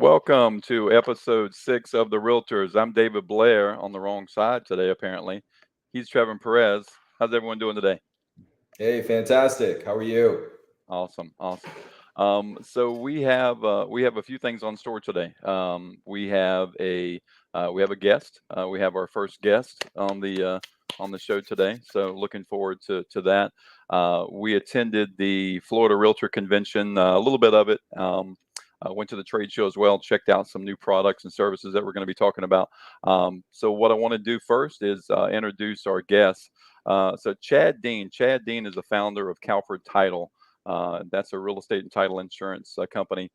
Welcome to episode 6 of the Realtors. I'm David Blair on the wrong side today, apparently. He's Trevin Perez. How's everyone doing today? Hey, fantastic. How are you? Awesome. So we have a few things on store today. We have a guest. We have our first guest on the show today. So looking forward to that. We attended the Florida Realtor Convention, a little bit of it. Went to the trade show as well, checked out some new products and services that we're going to be talking about. So what I want to do first is introduce our guest. So Chad Dean is the founder of Calford Title. That's a real estate and title insurance company.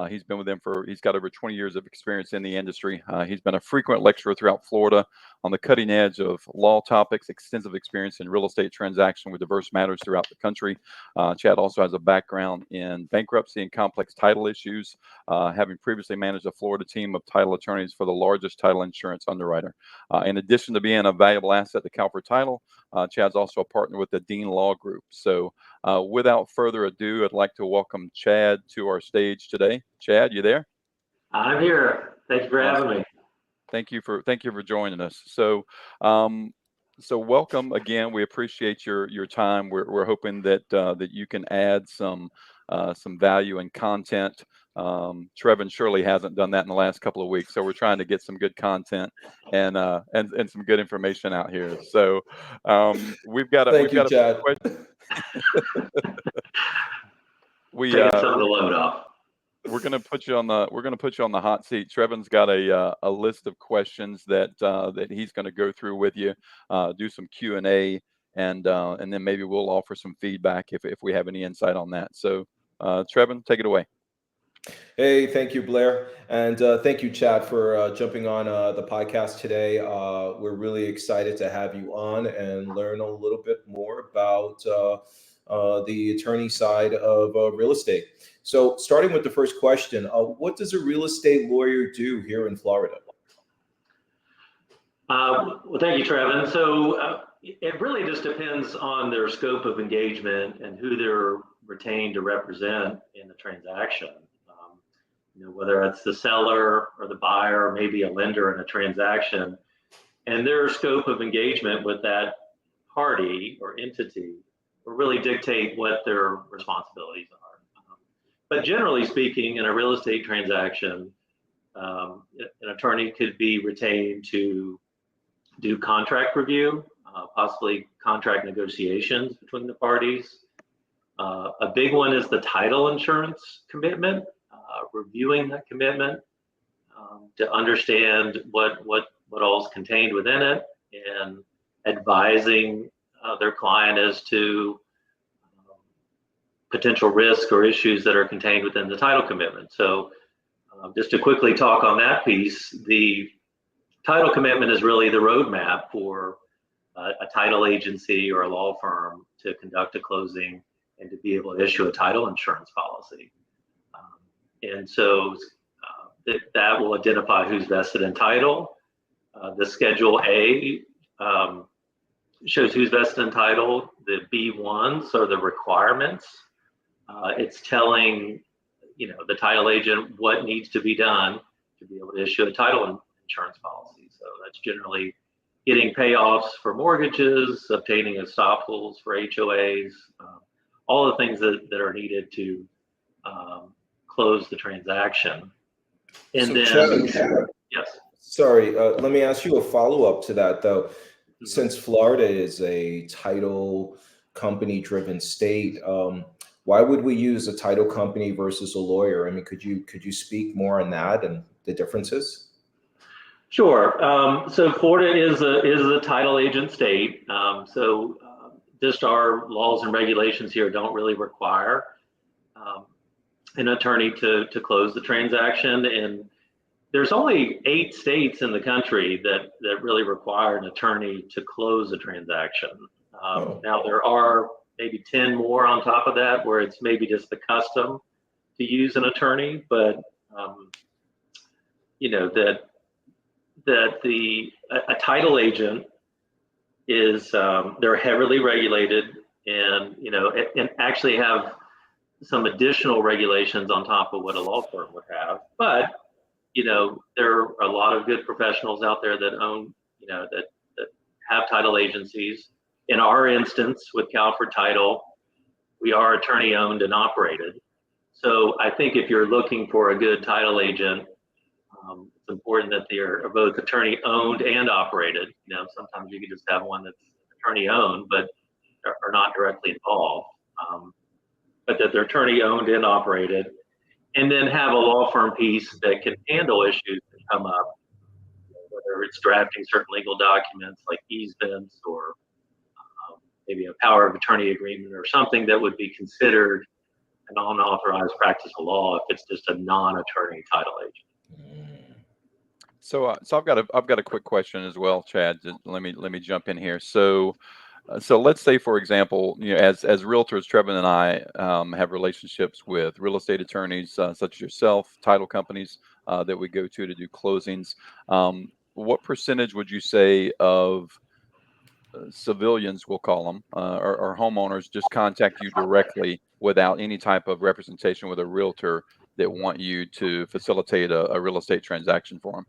He's got over 20 years of experience in the industry. He's been a frequent lecturer throughout Florida on the cutting edge of law topics, extensive experience in real estate transaction with diverse matters throughout the country. Chad also has a background in bankruptcy and complex title issues, having previously managed a Florida team of title attorneys for the largest title insurance underwriter. In addition to being a valuable asset to Calford Title, Chad's also a partner with the Dean Law Group. So without further ado, I'd like to welcome Chad to our stage today. Chad, you there? I'm here. Thank you for having me. Thank you for joining us. So welcome again. We appreciate your time. We're hoping that you can add some value and content. Trevin surely hasn't done that in the last couple of weeks, so we're trying to get some good content and some good information out here. So we've got Chad. Taking some of the load off. We're going to put you on the hot seat. Trevin's got a list of questions that he's going to go through with you, do some Q&A, and then maybe we'll offer some feedback if we have any insight on that. So Trevin, take it away. Hey, thank you, Blair. And thank you, Chad, for jumping on the podcast today. We're really excited to have you on and learn a little bit more about the attorney side of real estate. So starting with the first question, what does a real estate lawyer do here in Florida? Well, thank you, Trevin. So it really just depends on their scope of engagement and who they're retained to represent in the transaction. Whether it's the seller or the buyer or maybe a lender in a transaction, and their scope of engagement with that party or entity will really dictate what their responsibilities are. But generally speaking, in a real estate transaction, an attorney could be retained to do contract review, possibly contract negotiations between the parties. A big one is the title insurance commitment, reviewing that commitment to understand what all is contained within it, and advising their client as to potential risk or issues that are contained within the title commitment. So just to quickly talk on that piece, the title commitment is really the roadmap for a title agency or a law firm to conduct a closing and to be able to issue a title insurance policy. And so that will identify who's vested in title. The Schedule A shows who's vested in title. The B1s are the requirements. It's telling the title agent what needs to be done to be able to issue a title insurance policy. So that's generally getting payoffs for mortgages, obtaining estoppels for HOAs, all the things that are needed to close the transaction. And so Chad, yes. Sorry, let me ask you a follow-up to that, though. Mm-hmm. Since Florida is a title company-driven state, why would we use a title company versus a lawyer? I mean, could you speak more on that and the differences? Sure. So Florida is a title agent state. Just our laws and regulations here don't really require an attorney to close the transaction. And there's only 8 states in the country that really require an attorney to close a transaction. Now there are maybe 10 more on top of that where it's maybe just the custom to use an attorney, but a title agent is they're heavily regulated and actually have some additional regulations on top of what a law firm would have. But there are a lot of good professionals out there that own, that have title agencies. In our instance with Calford Title, we are attorney owned and operated. So I think if you're looking for a good title agent, it's important that they are both attorney owned and operated. Sometimes you can just have one that's attorney owned, but are not directly involved. But that they're attorney owned and operated, and then have a law firm piece that can handle issues that come up, whether it's drafting certain legal documents like easements or maybe a power of attorney agreement or something that would be considered an unauthorized practice of law if it's just a non-attorney title agent. So I've got a quick question as well, Chad. Let me jump in here. So let's say, for example, as realtors, Trevin and I have relationships with real estate attorneys such as yourself, title companies that we go to do closings. What percentage would you say of civilians, we'll call them, or homeowners, just contact you directly without any type of representation with a realtor that want you to facilitate a real estate transaction for them?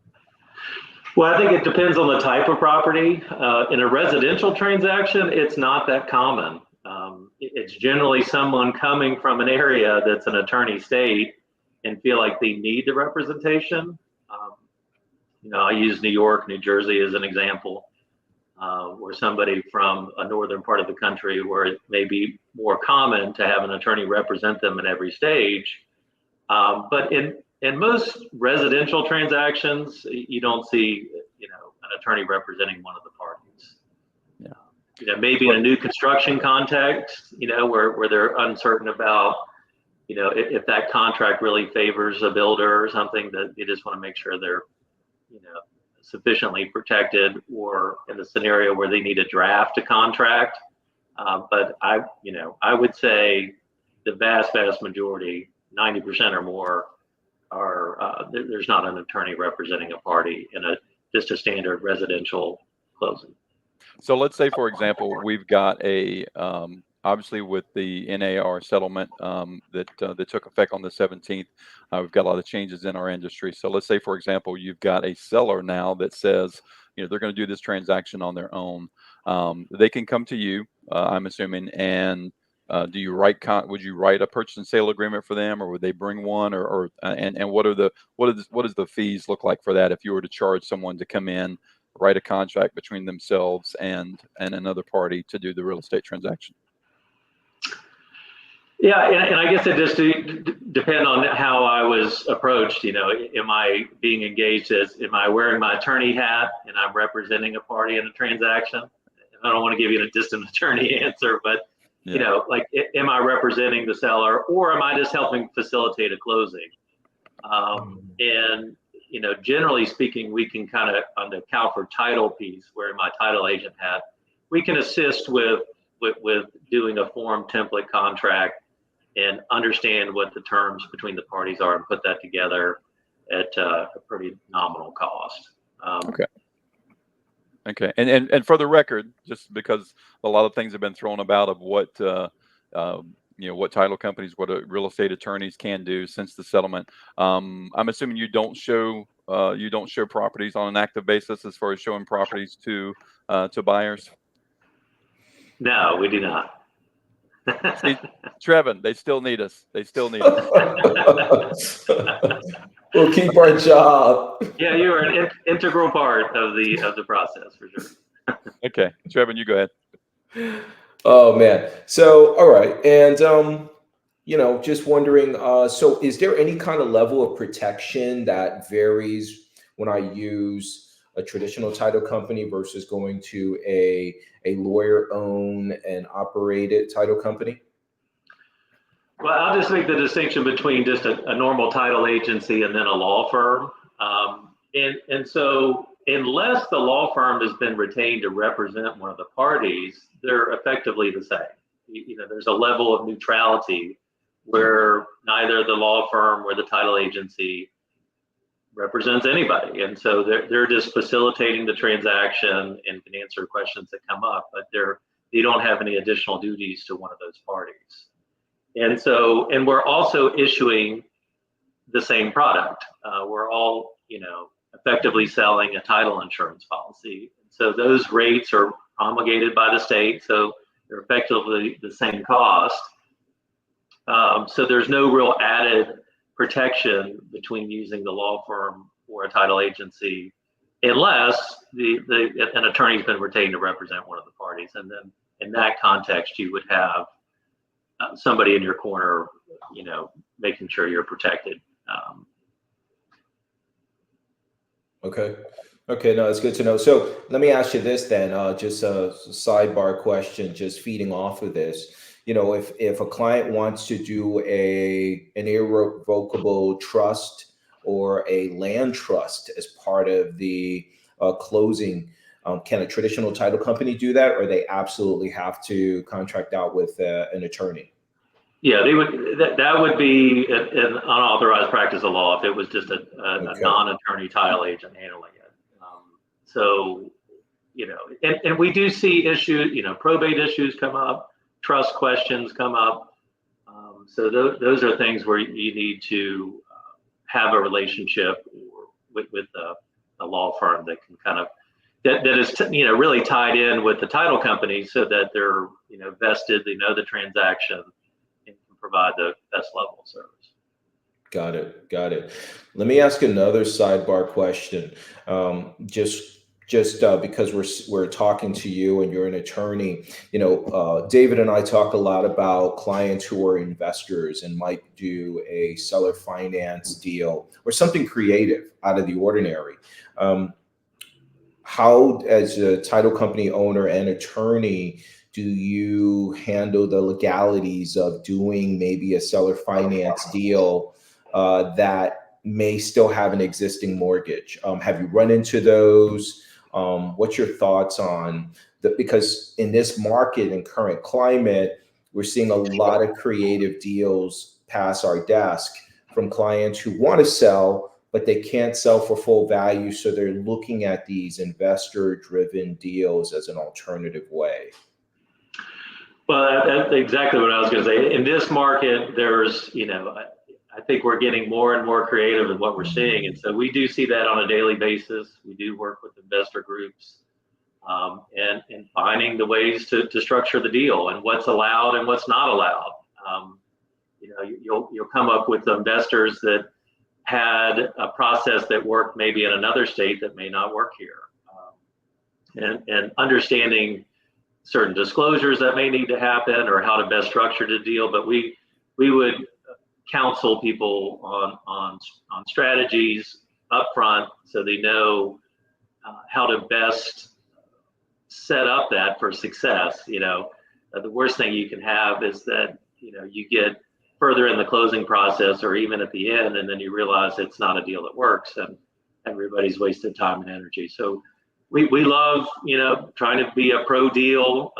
Well, I think it depends on the type of property. In a residential transaction, it's not that common. It's generally someone coming from an area that's an attorney state and feel like they need the representation. I use New York, New Jersey as an example, where somebody from a northern part of the country where it may be more common to have an attorney represent them in every stage. But in most residential transactions, you don't see, an attorney representing one of the parties. Yeah. Maybe in a new construction context, where they're uncertain about, if that contract really favors a builder or something, that you just want to make sure they're, sufficiently protected, or in the scenario where they need to draft a contract. But I would say the vast majority, 90% or more, are there's not an attorney representing a party in just a standard residential closing. So let's say, for example, we've got obviously with the NAR settlement that took effect on the 17th, we've got a lot of changes in our industry. So let's say, for example, you've got a seller now that says, they're going to do this transaction on their own. They can come to you, I'm assuming, and would you write a purchase and sale agreement for them, or would they bring one, and what does the fees look like for that if you were to charge someone to come in, write a contract between themselves and another party to do the real estate transaction? Yeah, and I guess it just depend on how I was approached. Am I being engaged am I wearing my attorney hat and I'm representing a party in a transaction? I don't want to give you a distant attorney answer, but yeah. Am I representing the seller, or am I just helping facilitate a closing? And generally speaking, we can kind of, on the Calford Title piece, wearing my title agent hat, we can assist with doing a form template contract and understand what the terms between the parties are and put that together at a pretty nominal cost. Okay. And for the record, just because a lot of things have been thrown about of what what title companies, what real estate attorneys can do since the settlement. I'm assuming you don't show properties on an active basis as far as showing properties to buyers. No, we do not. See, Trevin, they still need us. We'll keep our job. Yeah, you are an integral part of the process for sure. Okay, Trevin, you go ahead. Oh man. So all right, and just wondering. So is there any kind of level of protection that varies when I use a traditional title company versus going to a lawyer-owned and operated title company? Well, I'll just make the distinction between just a normal title agency and then a law firm. And so unless the law firm has been retained to represent one of the parties, they're effectively the same. There's a level of neutrality where neither the law firm or the title agency represents anybody. And so they're just facilitating the transaction and can answer questions that come up, but they don't have any additional duties to one of those parties. And we're also issuing the same product. We're all effectively selling a title insurance policy. So those rates are promulgated by the state, so they're effectively the same cost. So there's no real added protection between using the law firm or a title agency, unless an attorney's been retained to represent one of the parties. And then in that context, you would have somebody in your corner, making sure you're protected. Okay. No, it's good to know. So let me ask you this then, just a sidebar question, just feeding off of this. If a client wants to do an irrevocable trust or a land trust as part of the closing, can a traditional title company do that, or they absolutely have to contract out with an attorney? Yeah, they would. That would be an unauthorized practice of law if it was just a non-attorney title agent handling it. So, and we do see issues. Probate issues come up, trust questions come up. So those are things where you need to have a relationship with a law firm that can kind of that is really tied in with the title company, so that they're vested, they know the transaction, and can provide the best level of service. Got it. Let me ask another sidebar question. Just because we're talking to you and you're an attorney, David and I talk a lot about clients who are investors and might do a seller finance deal or something creative out of the ordinary. How, as a title company owner and attorney, do you handle the legalities of doing maybe a seller finance deal that may still have an existing mortgage? Have you run into those? What's your thoughts on that? Because in this market and current climate, we're seeing a lot of creative deals pass our desk from clients who want to sell, but they can't sell for full value. So they're looking at these investor-driven deals as an alternative way. Well, that's exactly what I was going to say. In this market, there's, I think we're getting more and more creative in what we're seeing. And so we do see that on a daily basis. We do work with investor groups and finding the ways to structure the deal and what's allowed and what's not allowed. You'll come up with investors that had a process that worked maybe in another state that may not work here. And understanding certain disclosures that may need to happen or how to best structure the deal. But we would counsel people on strategies up front, so they know how to best set up that for success. The worst thing you can have is that you get further in the closing process or even at the end, and then you realize it's not a deal that works and everybody's wasted time and energy. So we love trying to be a pro deal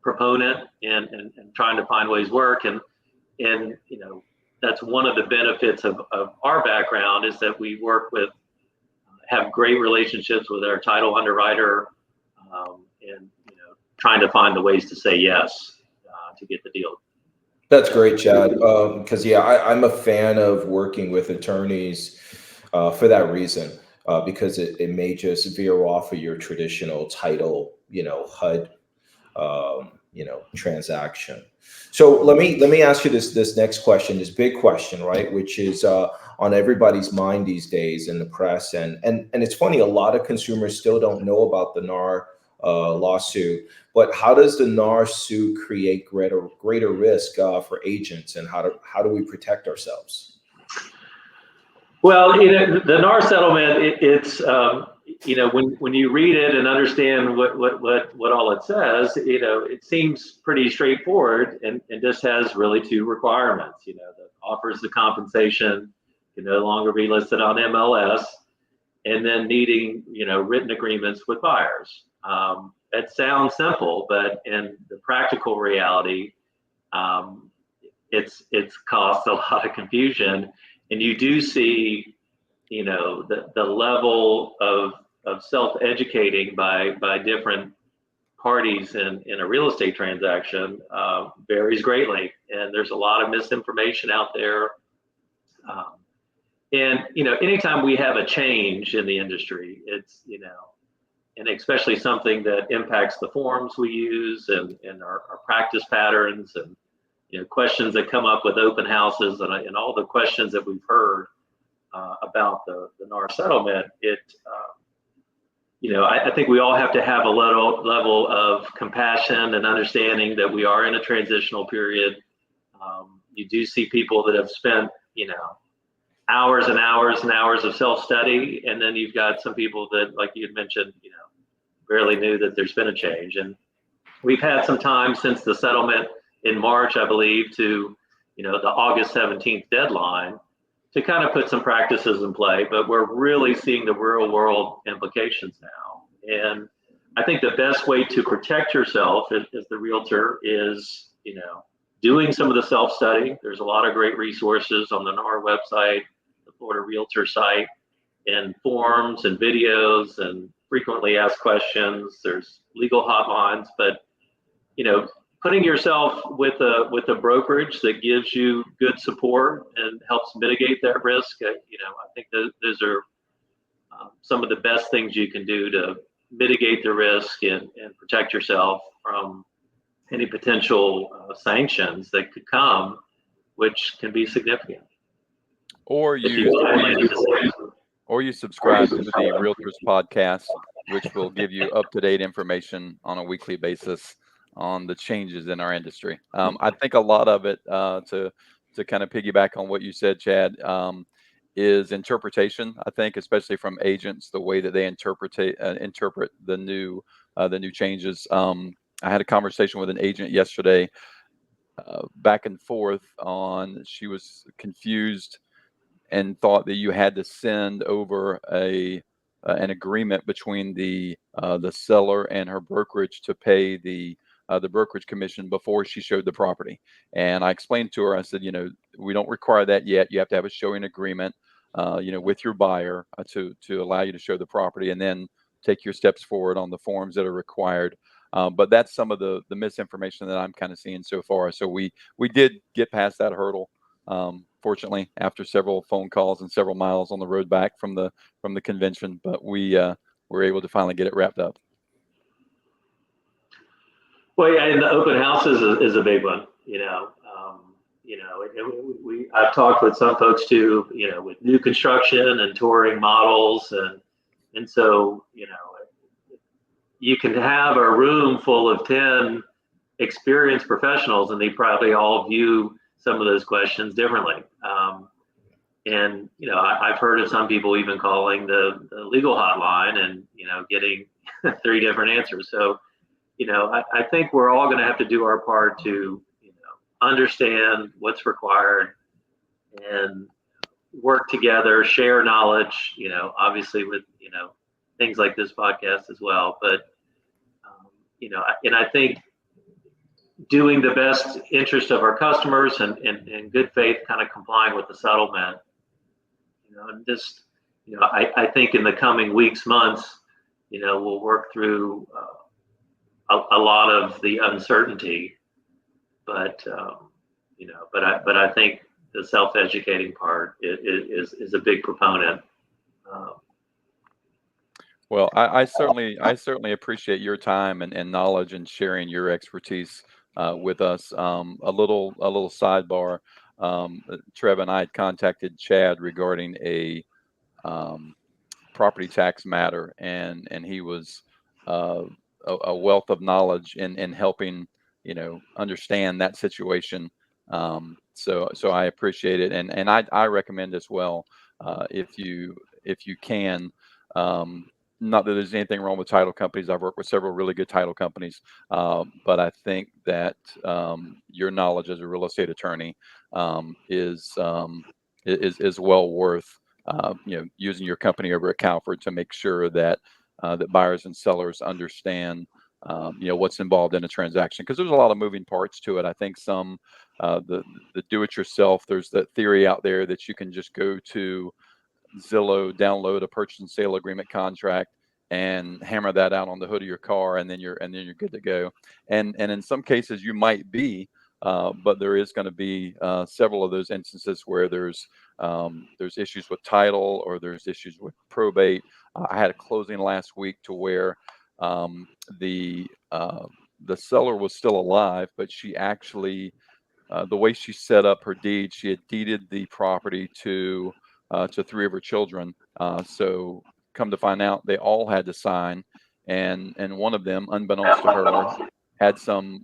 proponent and trying to find ways work, and that's one of the benefits of our background, is that we have great relationships with our title underwriter, and trying to find the ways to say yes to get the deal. That's great, Chad. Because I'm a fan of working with attorneys for that reason, because it may just veer off of your traditional title, HUD, transaction. So let me ask you this next question, this big question, right? Which is on everybody's mind these days in the press, and it's funny, a lot of consumers still don't know about the NAR lawsuit. But how does the NAR suit create greater risk for agents, and how do we protect ourselves? Well, the NAR settlement, it's when you read it and understand what all it says, it seems pretty straightforward, and just has really two requirements. That offers the compensation can no longer be listed on MLS, and then needing written agreements with buyers. It sounds simple, but in the practical reality, it's caused a lot of confusion. And you do see, the level of self-educating by different parties in a real estate transaction varies greatly. And there's a lot of misinformation out there. And, anytime we have a change in the industry, it's, and especially something that impacts the forms we use and our practice patterns and, questions that come up with open houses and all the questions that we've heard about the NAR settlement, I think we all have to have a level of compassion and understanding that we are in a transitional period. You do see people that have spent, hours and hours and hours of self-study, and then you've got some people that, like you had mentioned, barely knew that there's been a change. And we've had some time since the settlement in March, I believe, to, the August 17th deadline to kind of put some practices in play, but we're really seeing the real world implications now. And I think the best way to protect yourself as the realtor is, doing some of the self-study. There's a lot of great resources on the NAR website, the Florida Realtor site, and forums and videos and frequently asked questions. There's legal hotlines, but, putting yourself with a brokerage that gives you good support and helps mitigate that risk, I think those are some of the best things you can do to mitigate the risk and protect yourself from any potential sanctions that could come, which can be significant. Or you subscribe to the Realtors podcast, which will give you up-to-date information on a weekly basis on the changes in our industry. I think a lot of it, to kind of piggyback on what you said, Chad, is interpretation. I think, especially from agents, the way that they interpret the new changes. I had a conversation with an agent yesterday, back and forth on. She was confused and thought that you had to send over an agreement between the seller and her brokerage to pay the brokerage commission before she showed the property. And I explained to her, I said, we don't require that yet. You have to have a showing agreement, with your buyer to allow you to show the property, and then take your steps forward on the forms that are required. But that's some of the misinformation that I'm kind of seeing so far. So we did get past that hurdle. Fortunately, after several phone calls and several miles on the road back from the convention, but we were able to finally get it wrapped up. Well, yeah, and the open houses is a big one. I've talked with some folks too, with new construction and touring models, and so you can have a room full of 10 experienced professionals, and they probably all view some of those questions differently. And I've heard of some people even calling the legal hotline and getting 3 different answers. So I think we're all going to have to do our part to understand what's required and work together, share knowledge. Obviously with things like this podcast as well. But and I think doing the best interest of our customers and in good faith, kind of complying with the settlement. And just I think in the coming weeks, months, we'll work through a lot of the uncertainty, but I think the self-educating part is a big proponent. Well, I certainly appreciate your time and knowledge and sharing your expertise with us. A little sidebar. Trevin and I had contacted Chad regarding a property tax matter, and he was a wealth of knowledge in helping understand that situation. So I appreciate it, and I recommend as well, if you can. Not that there's anything wrong with title companies. I've worked with several really good title companies, but I think that your knowledge as a real estate attorney is well worth using your company over at Calford to make sure that that buyers and sellers understand what's involved in a transaction, because there's a lot of moving parts to it. I think some the do-it-yourself. There's that theory out there that you can just go to Zillow, download a purchase and sale agreement contract, and hammer that out on the hood of your car, and then you're good to go. And in some cases you might be, but there is going to be several of those instances where there's issues with title or there's issues with probate. I had a closing last week to where um, the uh, the seller was still alive, but she actually the way she set up her deed, she had deeded the property to three of her children. So come to find out, they all had to sign, and one of them, unbeknownst to her, had some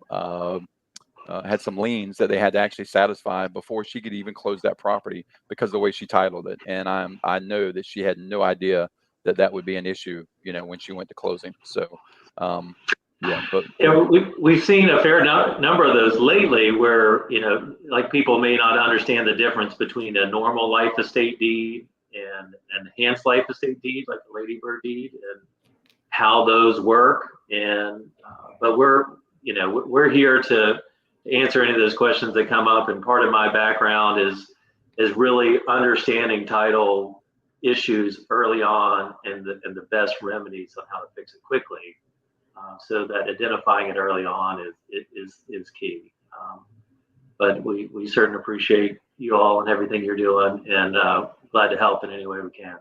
had some liens that they had to actually satisfy before she could even close that property because of the way she titled it. And I know that she had no idea that that would be an issue, when she went to closing. So, yeah, but Yeah, we've seen a fair number of those lately where, like people may not understand the difference between a normal life estate deed and an enhanced life estate deed, like the Ladybird deed, and how those work. And, but we're here to answer any of those questions that come up. And part of my background is really understanding title issues early on and the best remedies on how to fix it quickly. So that identifying it early on is key. But we certainly appreciate you all and everything you're doing, and glad to help in any way we can.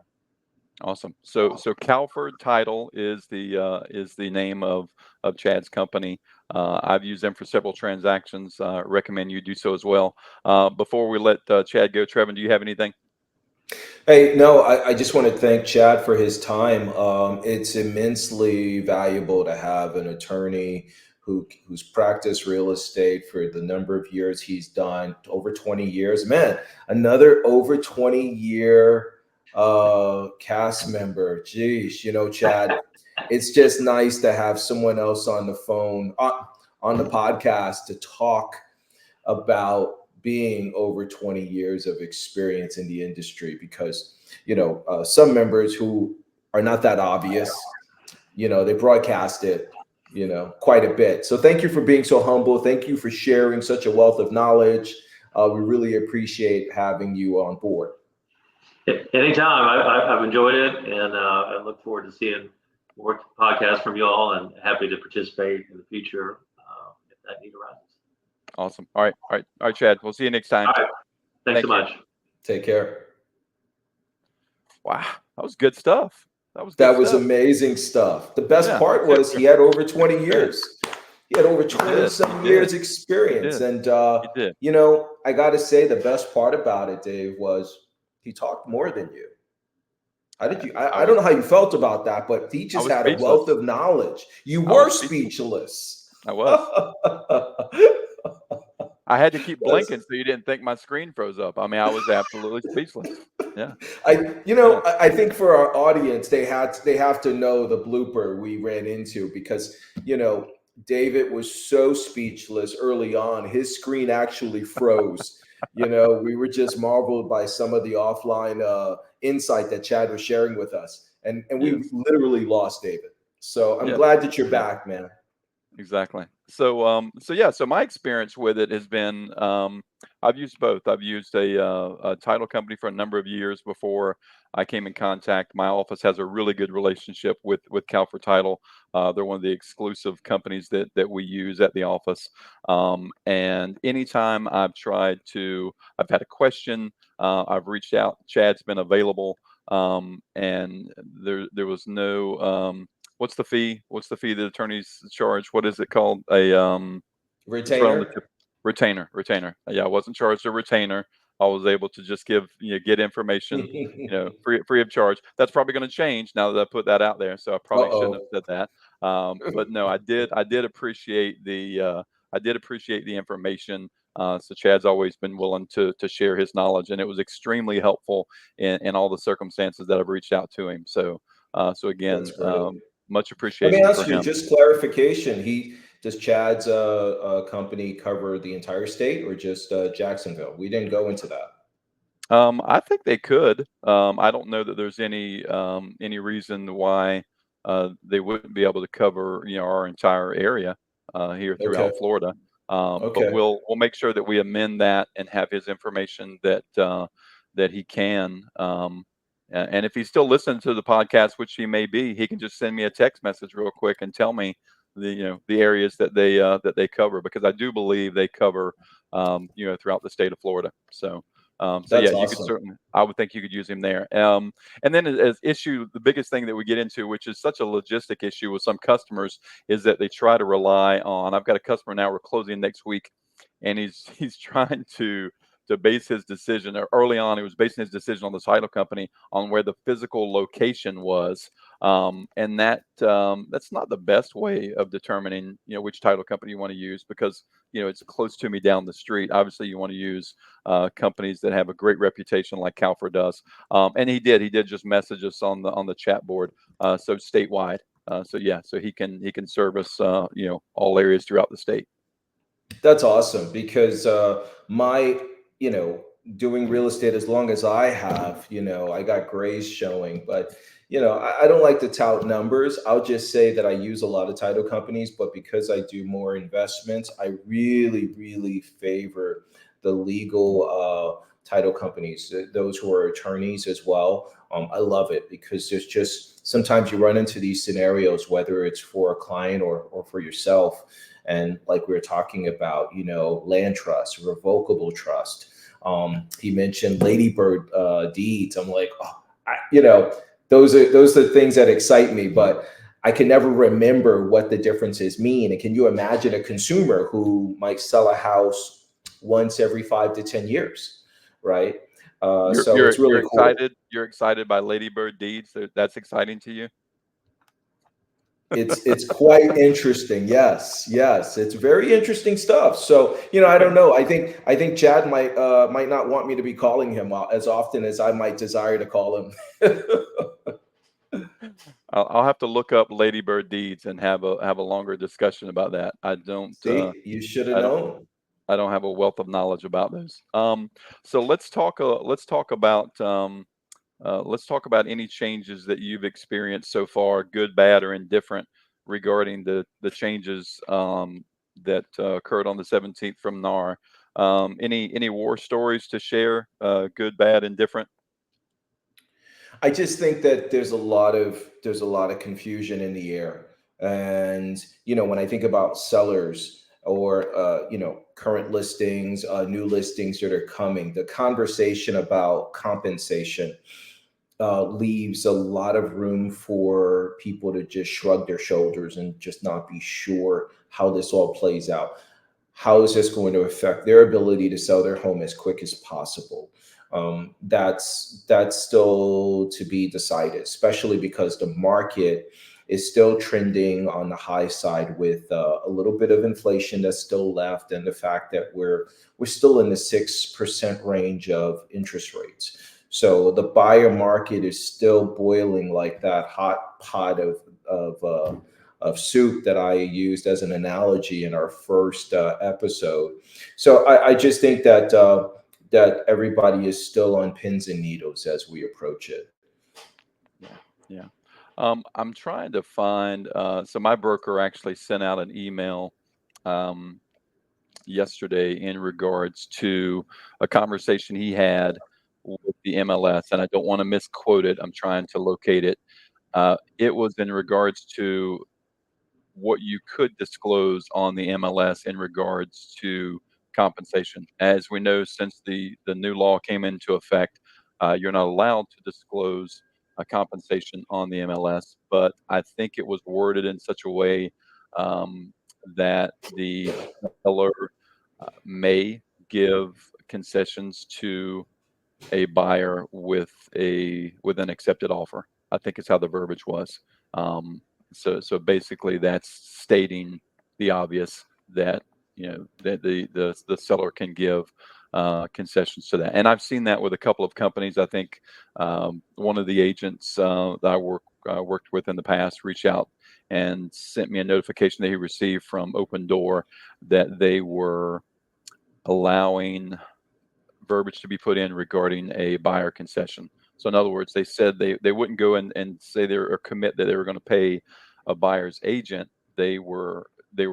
awesome. So Calford Title is the name of Chad's company. I've used them for several transactions. Recommend you do so as well. Before we let Chad go, Trevin, do you have anything? Hey, no, I just want to thank Chad for his time. It's immensely valuable to have an attorney who's practiced real estate for the number of years he's done, over 20 years. Man, another over 20-year cast member. Geez, Chad, it's just nice to have someone else on the phone, on the podcast to talk about being over 20 years of experience in the industry, because some members who are not that obvious, they broadcast it quite a bit. So thank you for being so humble. Thank you for sharing such a wealth of knowledge. We really appreciate having you on board. Anytime. I've enjoyed it, and I look forward to seeing more podcasts from you all, and happy to participate in the future if that need arises. Awesome. All right, Chad. We'll see you next time. All right. Thanks so much. Take care. Wow, that was good stuff. That was amazing stuff. The best part was he had over 20 years. He had over 20-some years experience. And, I got to say, the best part about it, Dave, was he talked more than you. How did you? I don't know how you felt about that, but he just had a wealth of knowledge. You were speechless. I was. I had to keep blinking so you didn't think my screen froze up. I mean, I was absolutely speechless. Yeah. I think for our audience, they have to know the blooper we ran into, because, David was so speechless early on. His screen actually froze. We were just marveled by some of the offline insight that Chad was sharing with us. And we literally lost David. So I'm glad that you're back, man. Exactly. So my experience with it has been, I've used both. I've used a title company for a number of years before I came in contact. My office has a really good relationship with Calford Title. They're one of the exclusive companies that we use at the office. And anytime I've had a question, I've reached out. Chad's been available, and there was no. What's the fee? What's the fee that attorneys charge? What is it called? A retainer. Retainer. Yeah, I wasn't charged a retainer. I was able to just get information, free of charge. That's probably going to change now that I put that out there. So I probably shouldn't have said that. But no, I did appreciate the information. So Chad's always been willing to share his knowledge, and it was extremely helpful in all the circumstances that I've reached out to him. So again, much appreciation. Let me ask you, just clarification. Does Chad's company cover the entire state or just Jacksonville? We didn't go into that. I think they could. I don't know that there's any reason why they wouldn't be able to cover our entire area here throughout Florida. But we'll make sure that we amend that and have his information that he can. And if he's still listening to the podcast, which he may be, he can just send me a text message real quick and tell me the areas that they cover, because I do believe they cover throughout the state of Florida. So yeah, That's you could awesome. certainly, I would think you could use him there. And then as issue, the biggest thing that we get into, which is such a logistic issue with some customers, is that they try to rely on. I've got a customer now, we're closing next week, and he's trying to base his decision, or early on he was basing his decision on the title company on where the physical location was. And that's not the best way of determining which title company you want to use, because it's close to me down the street. Obviously you want to use companies that have a great reputation like Calford does. And he did just message us on the chat board, so statewide. So yeah, so he can service all areas throughout the state. That's awesome because my, you know, doing real estate as long as I have, I got grays showing, but I don't like to tout numbers. I'll just say that I use a lot of title companies, but because I do more investments, I really, really favor the legal title companies, those who are attorneys as well. I love it because there's just sometimes you run into these scenarios, whether it's for a client or for yourself. And like we were talking about, land trust, revocable trust. He mentioned ladybird deeds. I'm like, oh, those are the things that excite me, but I can never remember what the differences mean. And can you imagine a consumer who might sell a house once every 5 to 10 years, right? You're So you're it's you're really cool. excited. You're excited by Ladybird Deeds. That's exciting to you. It's quite interesting. Yes, yes, it's very interesting stuff. So I don't know. I think Chad might not want me to be calling him as often as I might desire to call him. I'll have to look up Ladybird Deeds and have a longer discussion about that. See, you should have I don't known. I don't have a wealth of knowledge about those. So let's talk about any changes that you've experienced so far, good, bad, or indifferent, regarding the changes that occurred on the 17th from NAR. Any war stories to share? Good, bad, indifferent. I just think that there's a lot of confusion in the air, and when I think about sellers or current listings, new listings that are coming, the conversation about compensation leaves a lot of room for people to just shrug their shoulders and just not be sure how this all plays out. How is this going to affect their ability to sell their home as quick as possible? That's still to be decided, especially because the market is still trending on the high side with a little bit of inflation that's still left, and the fact that we're still in the 6% range of interest rates. So the buyer market is still boiling like that hot pot of soup that I used as an analogy in our first episode. So I just think that everybody is still on pins and needles as we approach it. Yeah, yeah. I'm trying to find. So my broker actually sent out an email um, yesterday in regards to a conversation he had with the MLS, and I don't want to misquote it. I'm trying to locate it. It was in regards to what you could disclose on the MLS in regards to compensation. As we know, since the new law came into effect, you're not allowed to disclose a compensation on the MLS. But I think it was worded in such a way that the seller may give concessions to a buyer with an accepted offer. I think is how the verbiage was. So basically, that's stating the obvious, that that the seller can give concessions to that. And I've seen that with a couple of companies. I think one of the agents that I worked with in the past reached out and sent me a notification that he received from Open Door that they were allowing verbiage to be put in regarding a buyer concession. So in other words, they said they wouldn't go in and say they or commit that they were going to pay a buyer's agent. They were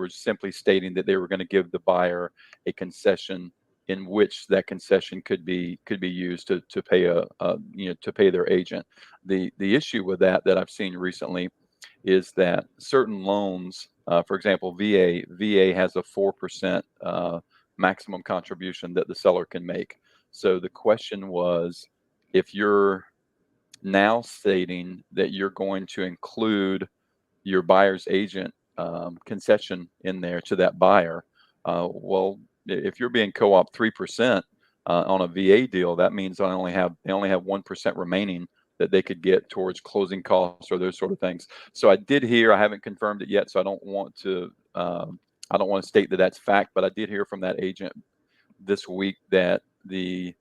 simply stating that they were going to give the buyer a concession, in which that concession could be used to pay to pay their agent. The issue with that I've seen recently is that certain loans For example, VA has a 4% maximum contribution that the seller can make. So the question was, if you're now stating that you're going to include your buyer's agent concession in there to that buyer, well, if you're being co-op 3% on a VA deal, that means they only have 1% remaining that they could get towards closing costs or those sort of things. So I did hear, I haven't confirmed it yet, so I don't want to state that that's fact, but I did hear from that agent this week that the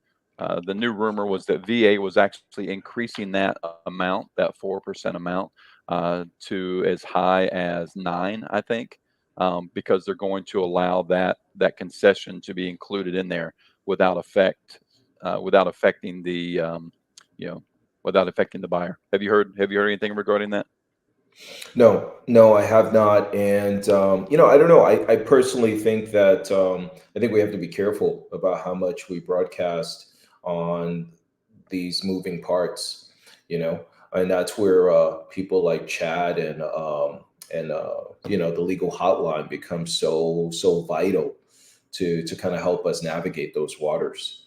new rumor was that VA was actually increasing that amount, that 4% amount, to as high as 9, I think, because they're going to allow that concession to be included in there without without affecting you know, without affecting the buyer. Have you heard anything regarding that? No, I have not. And, I don't know. I personally think that I think we have to be careful about how much we broadcast on these moving parts, you know, and that's where people like Chad and the legal hotline becomes so vital to kind of help us navigate those waters.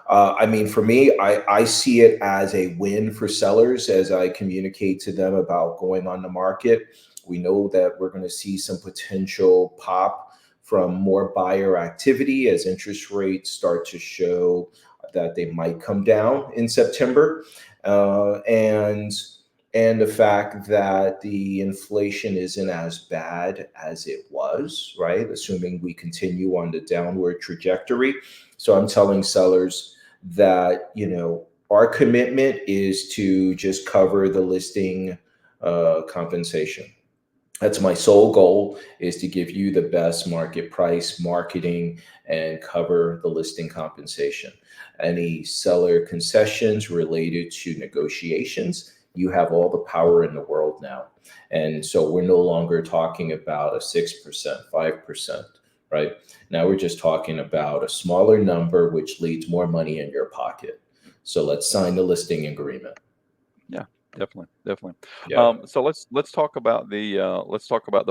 I mean, for me, I see it as a win for sellers as I communicate to them about going on the market. We know that we're going to see some potential pop from more buyer activity as interest rates start to show that they might come down in September, and the fact that the inflation isn't as bad as it was, right? Assuming we continue on the downward trajectory. So I'm telling sellers that, our commitment is to just cover the listing compensation. That's my sole goal, is to give you the best market price marketing and cover the listing compensation. Any seller concessions related to negotiations, you have all the power in the world now. And so we're no longer talking about a 6%, 5%, right? Now we're just talking about a smaller number, which leads more money in your pocket. So let's sign the listing agreement. Yeah, definitely. Yeah. So let's talk about the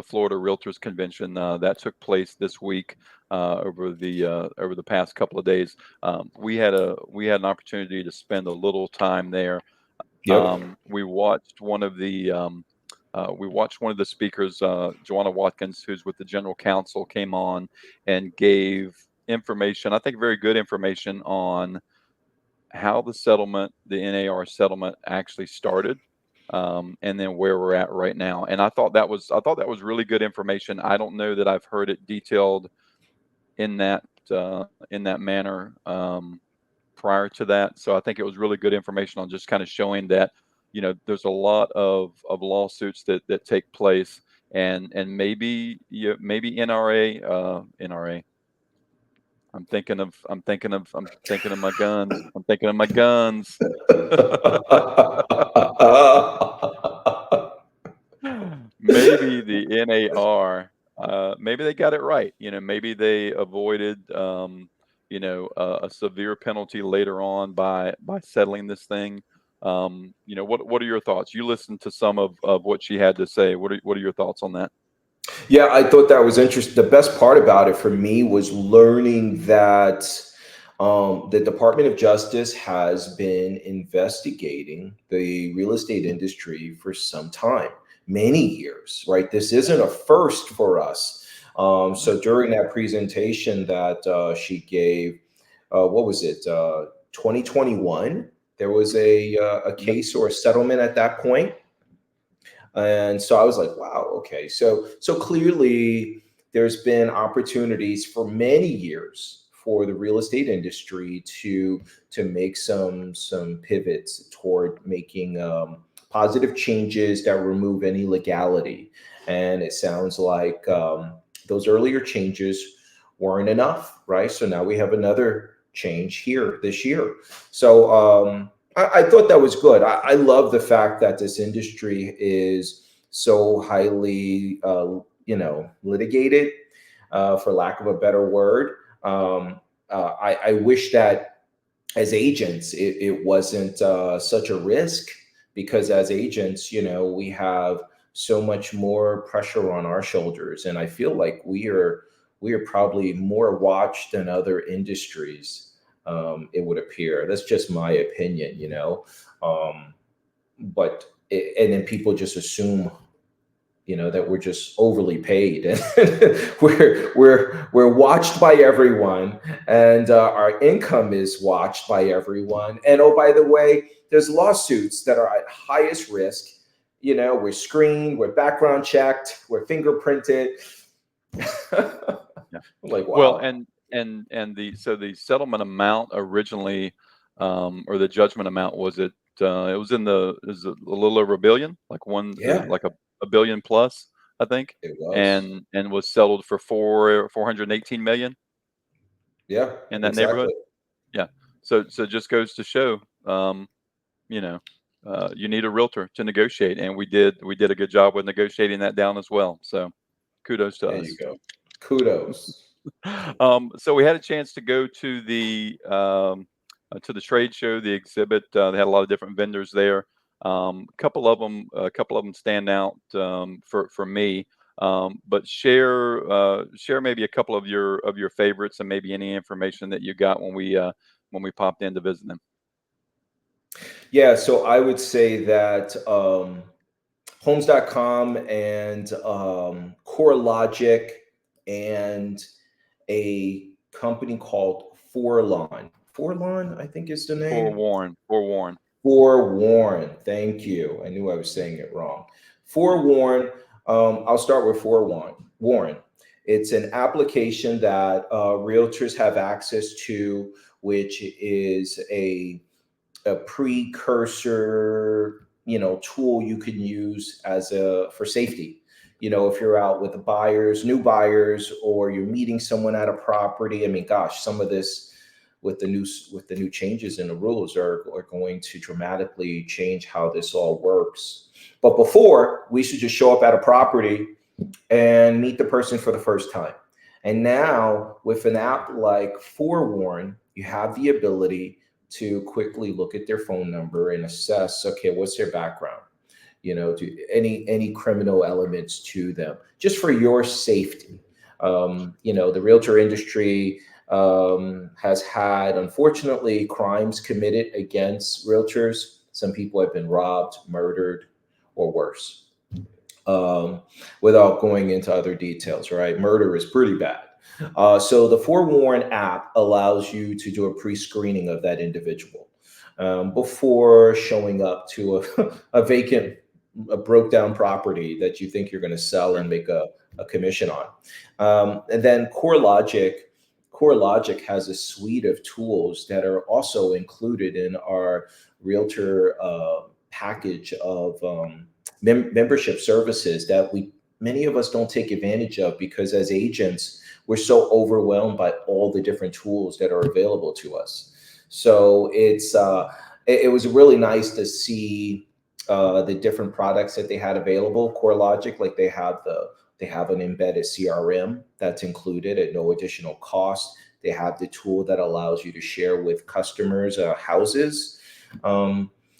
Florida Realtors Convention that took place this week over the past couple of days. We had an opportunity to spend a little time there. Yep. We watched one of the speakers, Joanna Watkins, who's with the general counsel, came on and gave information, I think very good information, on how the NAR settlement actually started, and then where we're at right now. And I thought that was really good information. I don't know that I've heard it detailed in that manner prior to that. So I think it was really good information on just kind of showing that, there's a lot of lawsuits that take place, and maybe NRA. I'm thinking of my guns. I'm thinking of my guns. Maybe the NAR, maybe they got it right. Maybe they avoided, a severe penalty later on by settling this thing. What are your thoughts? You listened to some of what she had to say. What are your thoughts on that? Yeah, I thought that was interesting. The best part about it for me was learning that the Department of Justice has been investigating the real estate industry for some time, many years, right? This isn't a first for us. So during that presentation that she gave, what was it, 2021? There was a case or a settlement at that point. And so I was like, wow, okay. So clearly there's been opportunities for many years for the real estate industry to make some pivots toward making positive changes that remove any legality. And it sounds like those earlier changes weren't enough, right? So now we have another change here this year. So I thought that was good. I love the fact that this industry is so highly, litigated, for lack of a better word. I wish that as agents, it wasn't such a risk, because as agents, we have so much more pressure on our shoulders, and I feel like we are probably more watched than other industries. It would appear. That's just my opinion, you know. And then people just assume, you know, that we're just overly paid, and we're watched by everyone, and our income is watched by everyone. And oh, by the way, there's lawsuits that are at highest risk. You know, we're screened, we're background checked, we're fingerprinted. Yeah. Like, Well, wow. and the settlement amount originally, or the judgment amount, was it? It was in the is it a little over a billion, like Yeah, like a billion plus, I think, it was. and was settled for 418 million Yeah, in that neighborhood. exactly. Yeah. So it just goes to show, you know, you need a realtor to negotiate, and we did a good job with negotiating that down as well. So kudos to There you us. go. Kudos. So we had a chance to go to the trade show, the exhibit. They had a lot of different vendors there. A couple of them stand out, for me. But share maybe a couple of your favorites, and maybe any information that you got when we popped in to visit them. Yeah, so I would say that homes.com and CoreLogic and a company called Forlon. Forlon, I think is the name. Forewarn, forewarn. Forewarn. Thank you. I knew I was saying it wrong. Forewarn. I'll start with Forewarn. Warn. It's an application that realtors have access to, which is a precursor, you know, tool you can use as a for safety. You know, if you're out with the buyers, new buyers, or you're meeting someone at a property. I mean, gosh, some of this with the new changes in the rules are going to dramatically change how this all works. But before, we should just show up at a property and meet the person for the first time. And now with an app like Forewarn, you have the ability to quickly look at their phone number and assess, okay, what's their background? You know, do any criminal elements to them, just for your safety. You know, the realtor industry has had, unfortunately, crimes committed against realtors. Some people have been robbed, murdered, or worse. Um, Without going into other details, right? Murder is pretty bad. So the Forewarn app allows you to do a pre-screening of that individual before showing up to a vacant, a broke down property that you think you're going to sell Sure. and make a commission on. And then CoreLogic has a suite of tools that are also included in our realtor package of membership services that we many of us don't take advantage of, because as agents we're so overwhelmed by all the different tools that are available to us. So it was really nice to see the different products that they had available. CoreLogic, like they have an embedded CRM that's included at no additional cost. They have the tool that allows you to share with customers houses.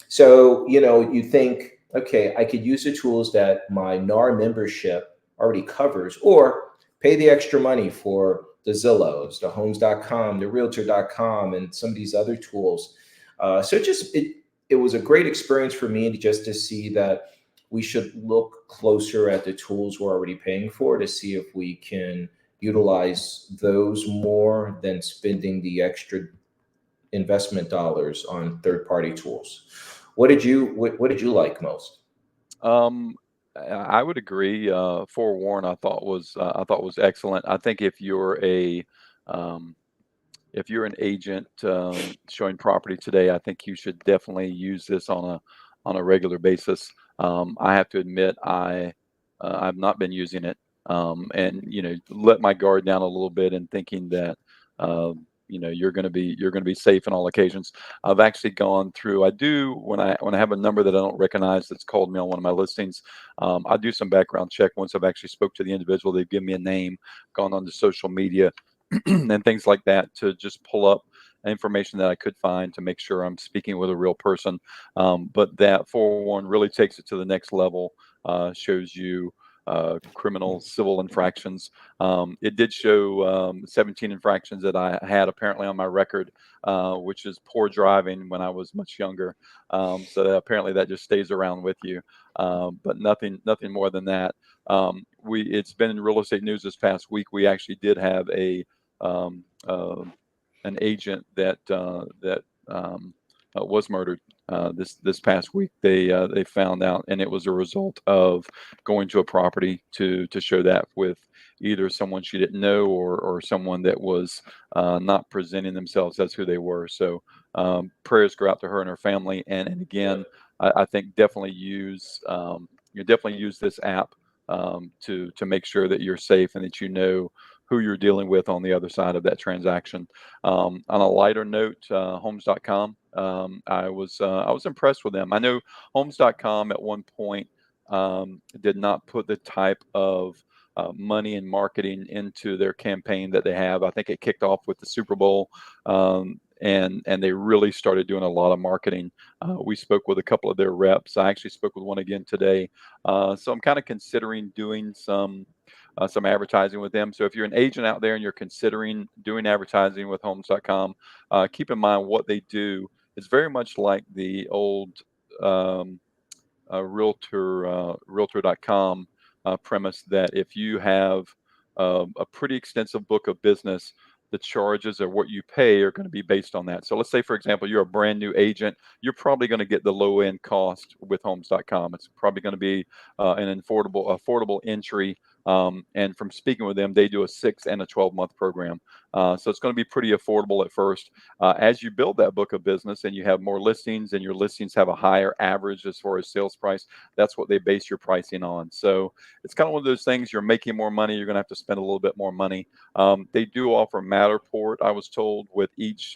So, you know, you think, okay, I could use the tools that my NAR membership already covers, or pay the extra money for the Zillows, the homes.com, the realtor.com, and some of these other tools. So it was a great experience for me just to see that we should look closer at the tools we're already paying for to see if we can utilize those more than spending the extra investment dollars on third-party tools. What did you like most? Um, I would agree. Forewarn, I thought was excellent. I think um, if you're an agent, showing property today, I think you should definitely use this on a regular basis. I have to admit, I've not been using it, and let my guard down a little bit, and thinking that, you're gonna be safe on all occasions. I've actually gone through. I do when I have a number that I don't recognize that's called me on one of my listings. I do some background check once I've actually spoke to the individual. They've given me a name, gone on to social media, and things like that, to just pull up information that I could find to make sure I'm speaking with a real person. But that forewarn really takes it to the next level. shows you criminal, civil infractions. It did show 17 infractions that I had apparently on my record, which is poor driving when I was much younger. So that apparently that just stays around with you, but nothing more than that. It's been in real estate news this past week. We actually did have um, uh, an agent that was murdered this past week. They found out, and it was a result of going to a property to show that with either someone she didn't know or someone that was not presenting themselves as who they were. So prayers go out to her and her family. And again, I think definitely definitely use this app to make sure that you're safe and that you know who you're dealing with on the other side of that transaction. On a lighter note, homes.com, I was impressed with them. I know homes.com at one point did not put the type of money and marketing into their campaign that they have. I think it kicked off with the Super Bowl, and they really started doing a lot of marketing. We spoke with a couple of their reps. I actually spoke with one again today. So I'm kind of considering doing some advertising with them. So if you're an agent out there and you're considering doing advertising with homes.com, keep in mind what they do is very much like the old um, realtor.com premise, that if you have a pretty extensive book of business, the charges or what you pay are going to be based on that. So let's say, for example, you're a brand new agent, you're probably going to get the low end cost with homes.com. It's probably going to be an affordable entry. And from speaking with them, they do a 6 and a 12-month program. So it's going to be pretty affordable at first. As you build that book of business and you have more listings and your listings have a higher average as far as sales price, that's what they base your pricing on. So it's kind of one of those things. You're making more money, you're going to have to spend a little bit more money. They do offer Matterport, I was told, with each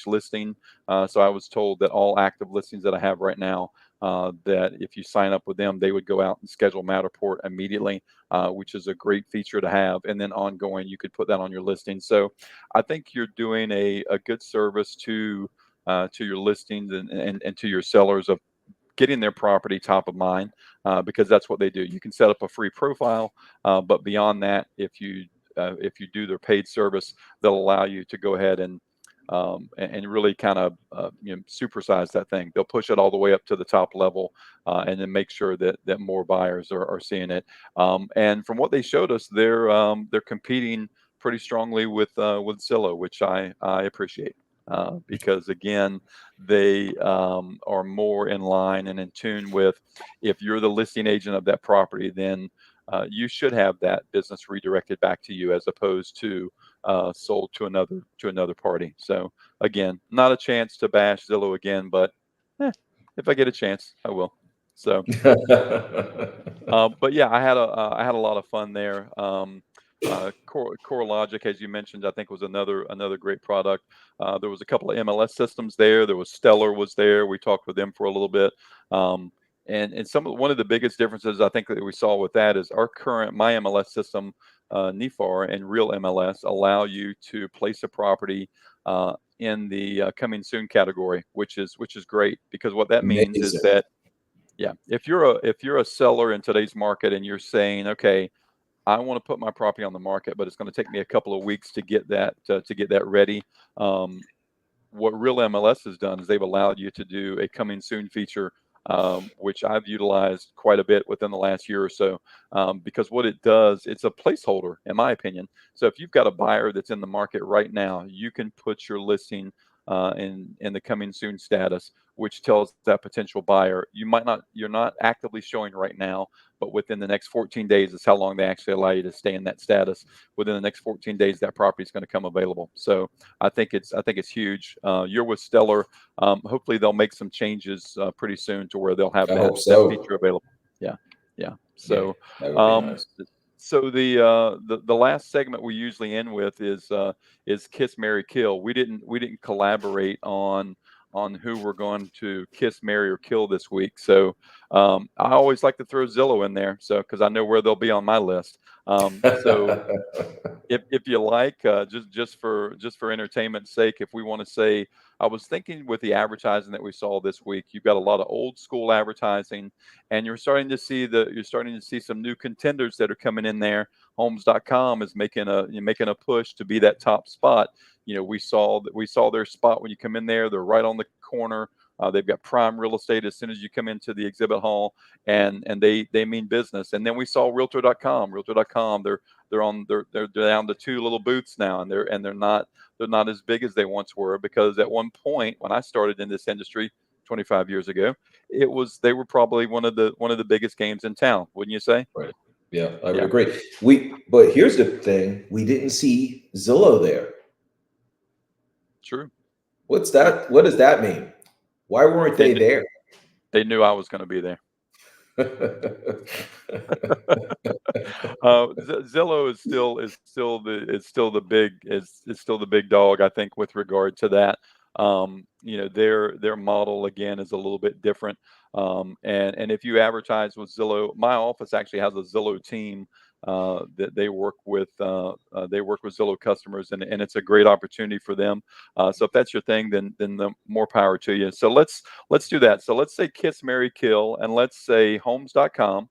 listing. So I was told that all active listings that I have right now, that if you sign up with them, they would go out and schedule Matterport immediately, which is a great feature to have. And then ongoing, you could put that on your listing. So I think you're doing a good service to your listings and to your sellers of getting their property top of mind, because that's what they do. You can set up a free profile, but beyond that, if you do their paid service, they'll allow you to go ahead and really kind of supersize that thing. They'll push it all the way up to the top level, and then make sure that more buyers are seeing it. And from what they showed us, they're competing pretty strongly with Zillow, which I appreciate. Because again, they are more in line and in tune with, if you're the listing agent of that property, then you should have that business redirected back to you as opposed to sold to another party. So again, not a chance to bash Zillow again, but if I get a chance, I will. So, but yeah, I had a lot of fun there. Core Logic, as you mentioned, I think was another great product. There was a couple of MLS systems there. There was Stellar was there. We talked with them for a little bit. And one of the biggest differences I think that we saw with that is my MLS system, NIFAR and Real MLS, allow you to place a property in the coming soon category, which is great, because what that means is Amazing. that, yeah, if you're a seller in today's market and you're saying, okay, I want to put my property on the market, but it's going to take me a couple of weeks to get that ready. What Real MLS has done is they've allowed you to do a coming soon feature, which I've utilized quite a bit within the last year or so, because what it does, it's a placeholder, in my opinion. So if you've got a buyer that's in the market right now, you can put your listing in the coming soon status, which tells that potential buyer, you're not actively showing right now, but within the next 14 days is how long they actually allow you to stay in that status. Within the next 14 days, that property is going to come available. So I think it's huge. You're with Stellar. Hopefully they'll make some changes pretty soon to where they'll have I hope that so. feature available. Yeah, yeah. Yeah, So, that would be um, nice. so the last segment we usually end with is Kiss, Marry, Kill. We didn't collaborate on who we're going to kiss, marry, or kill this week. So I always like to throw Zillow in there, so because I know where they'll be on my list. So if you like, just for entertainment's sake, if we want to say, I was thinking with the advertising that we saw this week, you've got a lot of old school advertising, and you're starting to see some new contenders that are coming in there. Homes.com is making a push to be that top spot. We saw their spot when you come in there. They're right on the corner. They've got prime real estate as soon as you come into the exhibit hall, and they mean business. And then we saw Realtor.com. Realtor.com, they're down to two little booths now, and they're not as big as they once were, because at one point when I started in this industry 25 years ago, they were probably one of the biggest games in town, wouldn't you say? Right. Yeah, I would Yeah, agree. But here's the thing: we didn't see Zillow there. true, What's true. that? What does that mean? Why weren't They they kn- there? they knew I was going to be there. Zillow is still the big dog, I think, with regard to that. Their model again is a little bit different. And if you advertise with Zillow, my office actually has a Zillow team that they work with Zillow customers, and it's a great opportunity for them. So if that's your thing, then the more power to you. So let's do that. So let's say Kiss, Mary, Kill, and let's say Homes.com,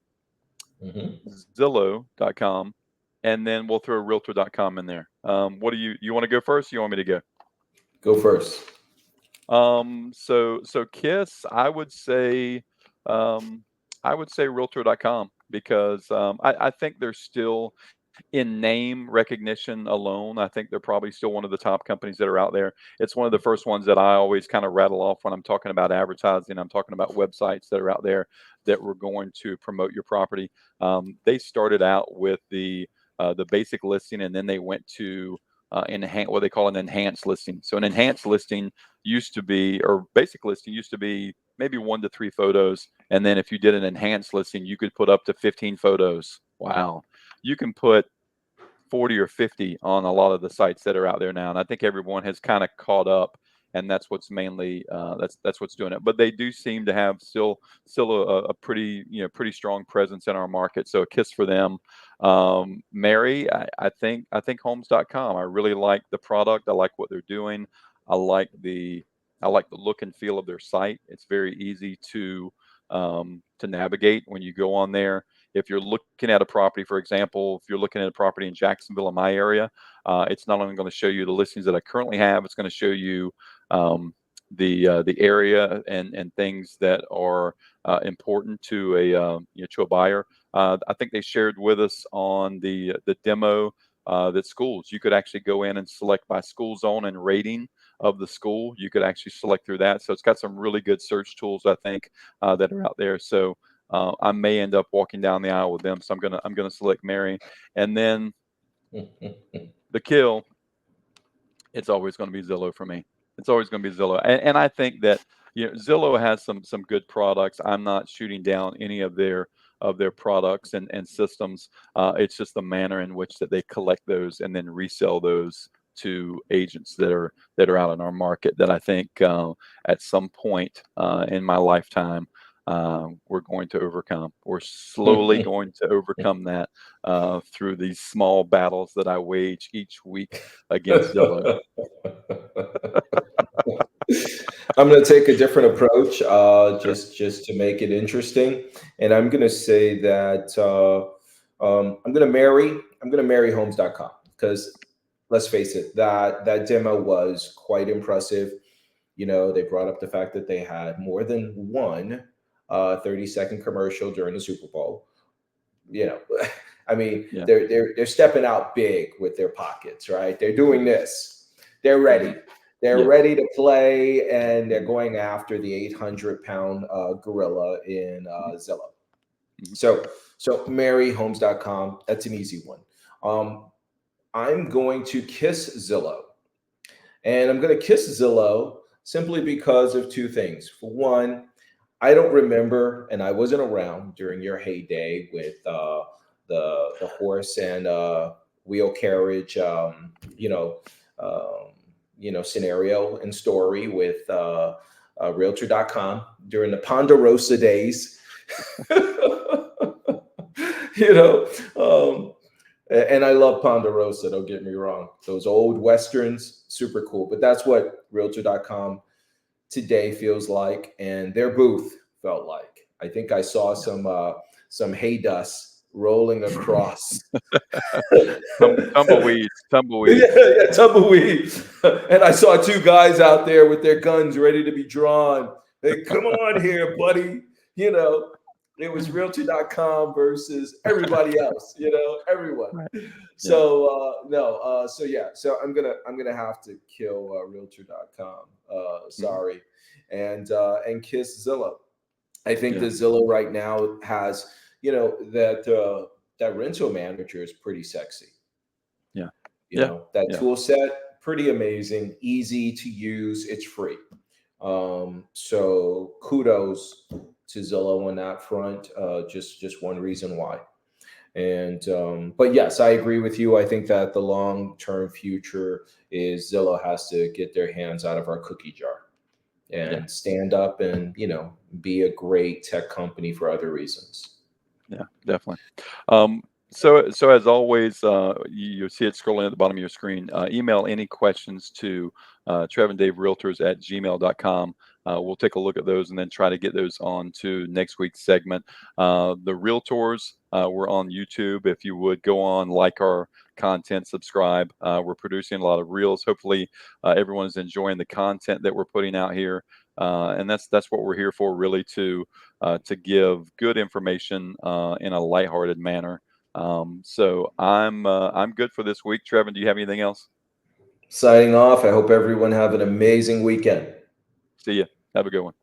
Mhm. Zillow.com, and then we'll throw Realtor.com in there. What do you want to go first? Or you want me to go? Go first. So Kiss, I would say Realtor.com, because I think they're still, in name recognition alone, I think they're probably still one of the top companies that are out there. It's one of the first ones that I always kind of rattle off when I'm talking about advertising. I'm talking about websites that are out there that were going to promote your property. They started out with the basic listing, and then they went to what they call an enhanced listing. So an enhanced listing used to be, or basic listing used to be, maybe 1 to 3 photos, and then if you did an enhanced listing, you could put up to 15 photos. Wow. You can put 40 or 50 on a lot of the sites that are out there now, and I think everyone has kind of caught up, and that's what's mainly that's what's doing it. But they do seem to have still a pretty strong presence in our market. So a kiss for them. Mary, I think Homes.com. I really like the product. I like what they're doing. I like the I like the look and feel of their site. It's very easy to navigate when you go on there. If you're looking at a property, for example, if you're looking at a property in Jacksonville, in my area, it's not only going to show you the listings that I currently have, it's going to show you the area and things that are important to a buyer. I think they shared with us on the demo that schools, you could actually go in and select by school zone and rating of the school. You could actually select through that. So it's got some really good search tools, I think, that are out there. So I may end up walking down the aisle with them. So I'm gonna select Mary, and then the kill. It's always going to be Zillow for me. It's always going to be Zillow, and I think that Zillow has some good products. I'm not shooting down any of their products and systems. It's just the manner in which that they collect those and then resell those to agents that are out in our market, that I think at some point in my lifetime we're going to overcome. We're slowly going to overcome that through these small battles that I wage each week against Zillow. I'm going to take a different approach, Sure. just to make it interesting, and I'm going to say that I'm going to marry Homes.com, because let's face it, that demo was quite impressive. They brought up the fact that they had more than one 30-second commercial during the Super Bowl. you know I mean, Yeah. they're stepping out big with their pockets, right? They're doing this. They're ready. Hmm. They're Yeah. ready to play, and they're Hmm. going after the 800-pound gorilla in Hmm. Zillow. Hmm. So marry Homes.com. That's an easy one. I'm going to kiss Zillow, and I'm going to kiss Zillow simply because of two things. For one, I don't remember, and I wasn't around during your heyday with the horse and wheel carriage, scenario and story with Realtor.com during the Ponderosa days. you know, um, And I love Ponderosa, don't get me wrong. Those old Westerns, super cool. But that's what Realtor.com today feels like, and their booth felt like. I think I saw some hay dust rolling across. Tumbleweeds. Yeah, tumbleweed. And I saw two guys out there with their guns ready to be drawn. Hey, come on here, buddy. You know, it was Realtor.com versus everybody else. You know, everyone. Right. So no, so yeah, so I'm gonna have to kill Realtor.com. Sorry, and kiss Zillow. I think the Zillow right now has, you know, that rental manager is pretty sexy. Yeah. You know, that tool set, pretty amazing, easy to use, it's free. So kudos to Zillow on that front. Just one reason why. And but yes, I agree with you. I think that the long-term future is Zillow has to get their hands out of our cookie jar and stand up and, you know, be a great tech company for other reasons. Yeah, definitely. So as always, you see it scrolling at the bottom of your screen. Email any questions to TrevinDaveRealtors@gmail.com. We'll take a look at those and then try to get those on to next week's segment. The Realtors, we're on YouTube. If you would go on, like our content, subscribe. We're producing a lot of reels. Hopefully, everyone is enjoying the content that we're putting out here. And that's what we're here for, really, to give good information in a lighthearted manner. So I'm good for this week. Trevin, do you have anything else? Signing off. I hope everyone have an amazing weekend. See ya. Have a good one.